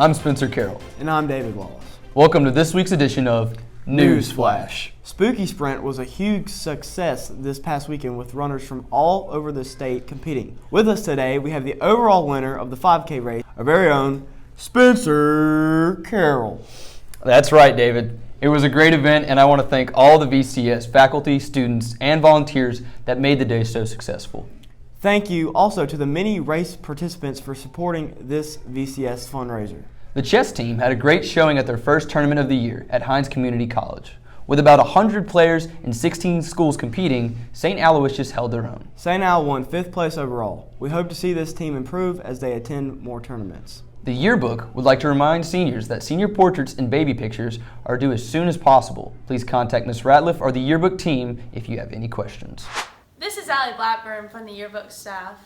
I'm Spencer Carroll. And I'm David Wallace. Welcome to this week's edition of Newsflash. Spooky Sprint was a huge success this past weekend with runners from all over the state competing. With us today, we have the overall winner of the 5K race, our very own Spencer Carroll. That's right, David. It was a great event, and I want to thank all the VCS faculty, students, and volunteers that made the day so successful. Thank you also to the many race participants for supporting this VCS fundraiser. The chess team had a great showing at their first tournament of the year at Hines Community College. With about 100 players and 16 schools competing, St. Aloysius held their own. St. Al won 5th place overall. We hope to see this team improve as they attend more tournaments. The yearbook would like to remind seniors that senior portraits and baby pictures are due as soon as possible. Please contact Ms. Ratliff or the yearbook team if you have any questions. This is Allie Blackburn from the yearbook staff.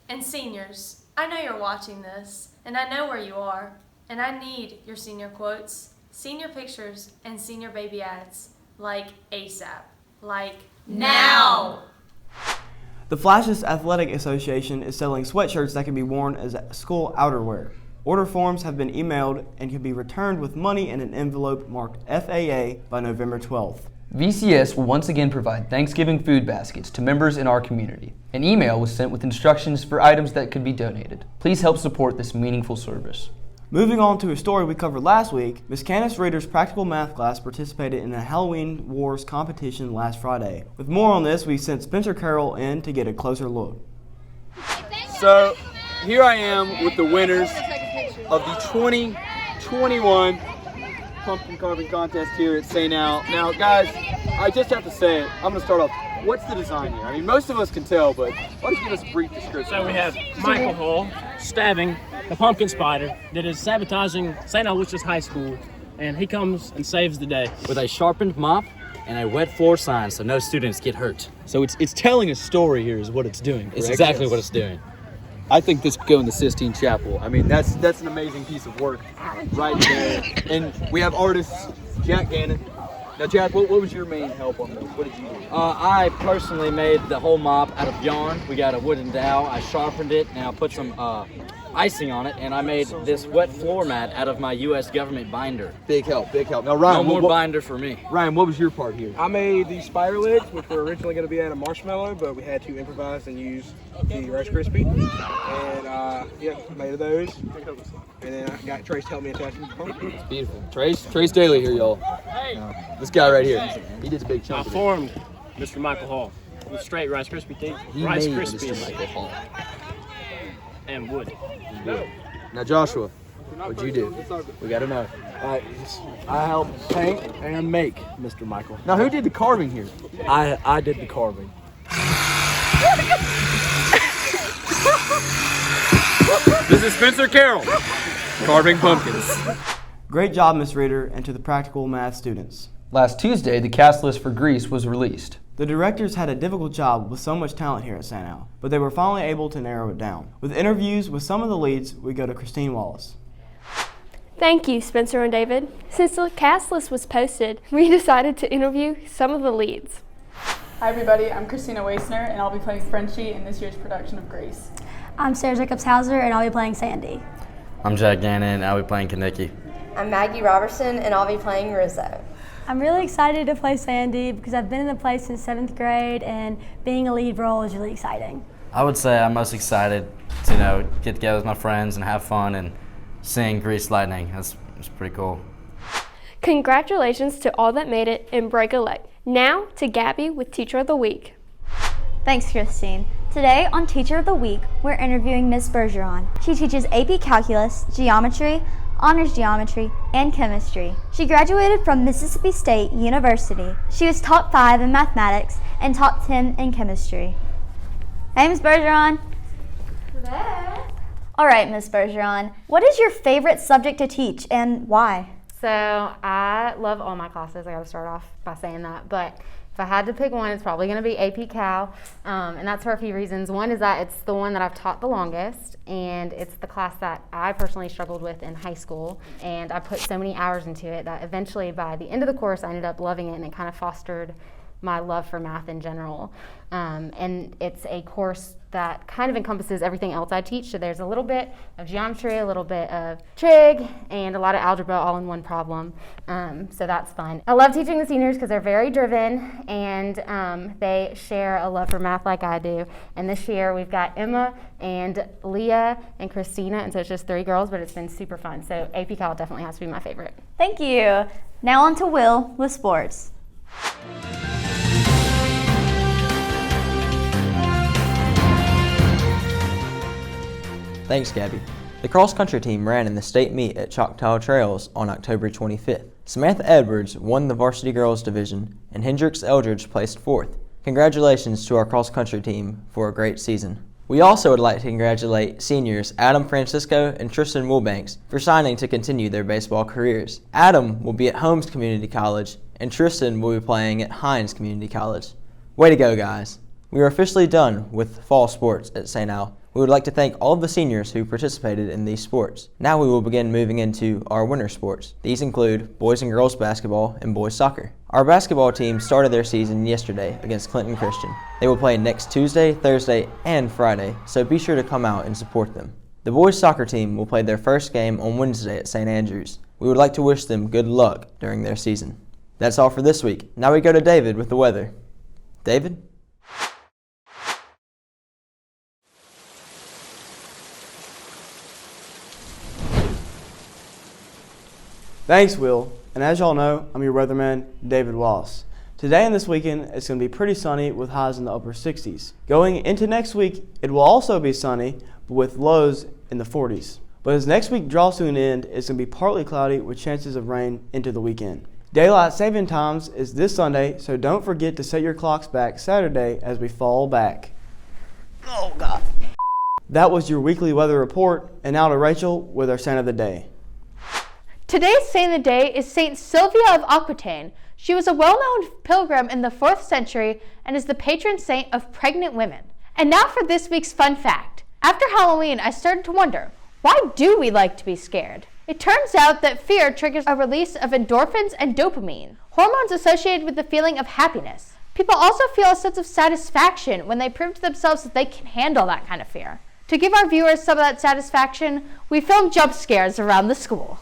And seniors, I know you're watching this, and I know where you are, and I need your senior quotes, senior pictures, and senior baby ads, like ASAP, like now. The Flashes Athletic Association is selling sweatshirts that can be worn as school outerwear. Order forms have been emailed and can be returned with money in an envelope marked FAA by November 12th. VCS will once again provide Thanksgiving food baskets to members in our community. An email was sent with instructions for items that could be donated. Please help support this meaningful service. Moving on to a story we covered last week, Ms. Candace Reeder's practical math class participated in a Halloween Wars competition last Friday. With more on this, we sent Spencer Carroll in to get a closer look. So here I am with the winners of the 2021 pumpkin carving contest here at St. Al. Now guys, I just have to say it, I'm going to start off. What's the design here? I mean, most of us can tell, but why don't you give us a brief description? So we have Michael Hall stabbing the pumpkin spider that is sabotaging St. Aloysius High School, and he comes and saves the day. With a sharpened mop and a wet floor sign so no students get hurt. So it's telling a story here is what it's doing, correct? It's exactly what it's doing. I think this could go in the Sistine Chapel. I mean, that's an amazing piece of work right there. And we have artists, Jack Gannon. Now, Jack, what was your main help on this? What did you do? I personally made the whole mop out of yarn. We got a wooden dowel. I sharpened it, and I put some icing on it, and I made this wet floor mat out of my U.S. government binder. Big help, big help. Now, Ryan, no more binder for me. Ryan, what was your part here? I made the spider lids, which were originally going to be out of marshmallow, but we had to improvise and use the Rice Krispie. And made those. And then I got Trace to help me attach them. It's beautiful. Trace Daly here, y'all. This guy right here, he did a big chunk. I formed Mr. Michael Hall with straight Rice Krispie teeth, Rice Krispies, and wood. Now, Joshua, what'd you do? We gotta know. I helped paint and make Mr. Michael. Now, who did the carving here? I did the carving. This is Spencer Carroll, carving pumpkins. Great job, Ms. Reeder, and to the practical math students. Last Tuesday, the cast list for Grease was released. The directors had a difficult job with so much talent here at St. Al, but they were finally able to narrow it down. With interviews with some of the leads, we go to Christine Wallace. Thank you, Spencer and David. Since the cast list was posted, we decided to interview some of the leads. Hi everybody, I'm Christina Waisner, and I'll be playing Frenchie in this year's production of Grease. I'm Sarah Jacobs-Hauser, and I'll be playing Sandy. I'm Jack Gannon, and I'll be playing Kaneki. I'm Maggie Robertson, and I'll be playing Rizzo. I'm really excited to play Sandy because I've been in the play since 7th grade, and being a lead role is really exciting. I would say I'm most excited to get together with my friends and have fun and sing Grease Lightning. It's pretty cool. Congratulations to all that made it and break a leg. Now to Gabby with Teacher of the Week. Thanks, Christine. Today on Teacher of the Week, we're interviewing Ms. Bergeron. She teaches AP Calculus, Geometry, Honors Geometry, and Chemistry. She graduated from Mississippi State University. She was top 5 in mathematics and top 10 in chemistry. Hey, Ms. Bergeron. Hello. All right, Ms. Bergeron, what is your favorite subject to teach and why? So I love all my classes. I got to start off by saying that, but if I had to pick one, it's probably going to be AP Cal, and that's for a few reasons. One is that it's the one that I've taught the longest, and it's the class that I personally struggled with in high school, and I put so many hours into it that eventually by the end of the course I ended up loving it, and it kind of fostered my love for math in general. And it's a course that kind of encompasses everything else I teach. So there's a little bit of geometry, a little bit of trig, and a lot of algebra all in one problem. So that's fun. I love teaching the seniors because they're very driven and they share a love for math like I do. And this year we've got Emma and Leah and Christina, and so it's just 3 girls, but it's been super fun. So AP Cal definitely has to be my favorite. Thank you. Now on to Will with sports. Thanks, Gabby. The cross-country team ran in the state meet at Choctaw Trails on October 25th. Samantha Edwards won the varsity girls division, and Hendrix Eldridge placed 4th. Congratulations to our cross-country team for a great season. We also would like to congratulate seniors Adam Francisco and Tristan Wilbanks for signing to continue their baseball careers. Adam will be at Holmes Community College, and Tristan will be playing at Hines Community College. Way to go, guys. We are officially done with fall sports at St. Al. We would like to thank all of the seniors who participated in these sports. Now we will begin moving into our winter sports. These include boys and girls basketball and boys soccer. Our basketball team started their season yesterday against Clinton Christian. They will play next Tuesday, Thursday, and Friday, so be sure to come out and support them. The boys soccer team will play their first game on Wednesday at St. Andrews. We would like to wish them good luck during their season. That's all for this week. Now we go to David with the weather. David? Thanks, Will. And as y'all know, I'm your weatherman, David Wallace. Today and this weekend, it's going to be pretty sunny with highs in the upper 60s. Going into next week, it will also be sunny, but with lows in the 40s. But as next week draws to an end, it's going to be partly cloudy with chances of rain into the weekend. Daylight saving times is this Sunday, so don't forget to set your clocks back Saturday as we fall back. Oh, God. That was your weekly weather report, and now to Rachel with our saint of the day. Today's saint of the day is Saint Sylvia of Aquitaine. She was a well-known pilgrim in the 4th century and is the patron saint of pregnant women. And now for this week's fun fact. After Halloween, I started to wonder, why do we like to be scared? It turns out that fear triggers a release of endorphins and dopamine, hormones associated with the feeling of happiness. People also feel a sense of satisfaction when they prove to themselves that they can handle that kind of fear. To give our viewers some of that satisfaction, we filmed jump scares around the school.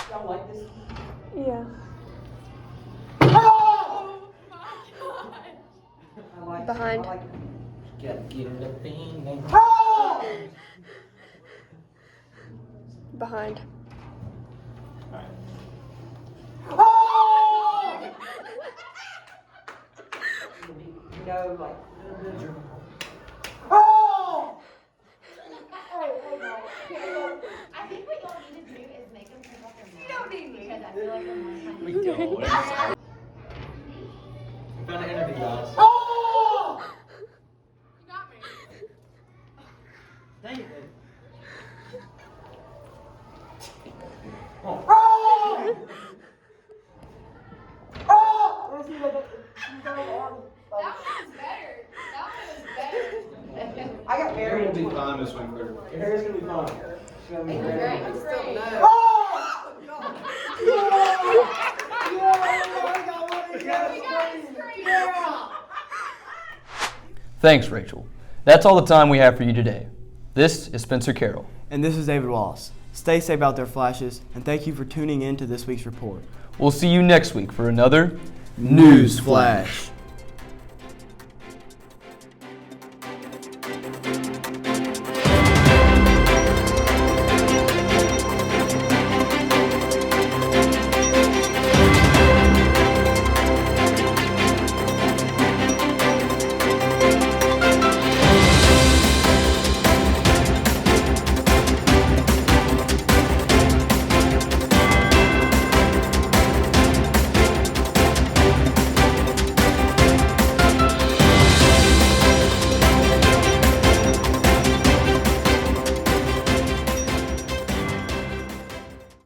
Y'all like this? Yeah. Oh! Behind. Oh! Behind. Oh! You know, like, oh! I think what y'all need to do is make them turn off their mic. You don't need me. Because I feel like I'm We don't. We're gonna interview guys. Oh! You got me. David. Oh! Oh! That one was better. That one was better. I got married. It'll be fine, Miss Winkler. Your hair's going to be fine. It's going to be great. Great. Great. Oh! Yeah! Thanks, Rachel. That's all the time we have for you today. This is Spencer Carroll. And this is David Wallace. Stay safe out there, Flashes, and thank you for tuning in to this week's report. We'll see you next week for another News Flash.